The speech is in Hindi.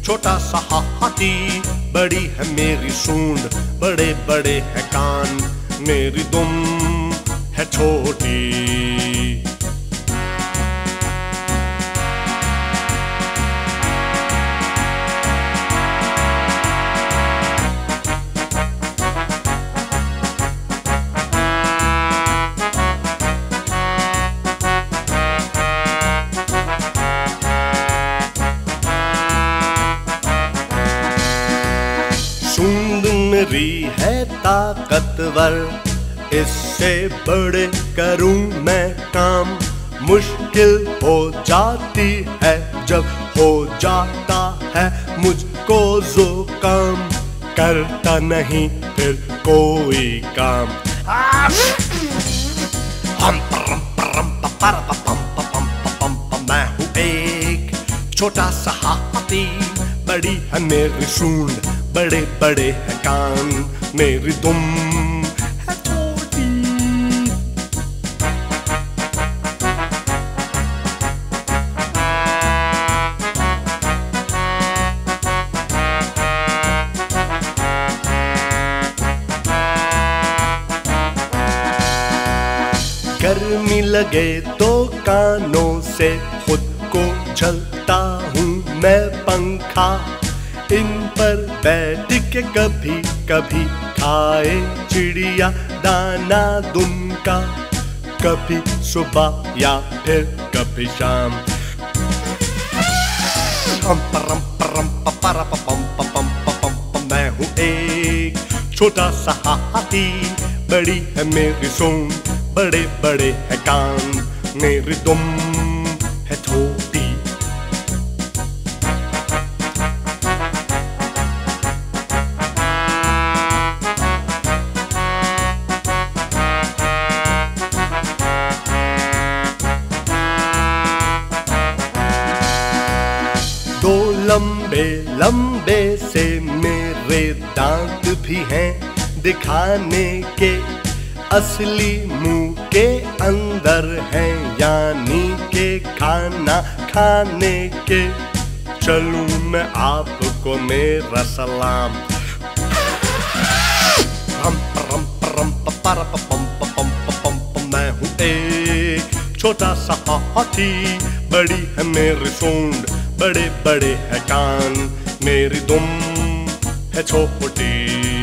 छोटा सा हाथी, बड़ी है मेरी सूंड, बड़े बड़े हैं कान, मेरी दुम है छोटी। सूंड मेरी है ताकतवर, इससे बड़े करूं मैं काम। मुश्किल हो जाती है जब हो जाता है मुझको जुकाम, करता नहीं फिर कोई काम। मैं हूँ एक छोटा सा हाथी, बड़ी है मेरी सूंड, बड़े बड़े हैं कान, मेरी दुम है छोटी। गर्मी लगे तो कानों से खुद को झलता हूँ मैं पंखा, इन पर बैठ के कभी कभी खाए चिड़िया दाना दुम का, कभी सुबह या फिर कभी शाम। मैं हूँ एक छोटा सा हाथी, बड़ी है मेरी सूंड, बड़े बड़े हैं कान, मेरी दुम है छोटी। दो लंबे लंबे से मेरे दांत भी हैं दिखाने के, असली मुंह के अंदर हैं यानी के खाना खाने के। चलूं मैं आपको मेरा सलाम। मैं हूँ एक छोटा सा हाथी, बड़ी है मेरी सूंड, बड़े बड़े हैं कान, मेरी दुम है छोटी।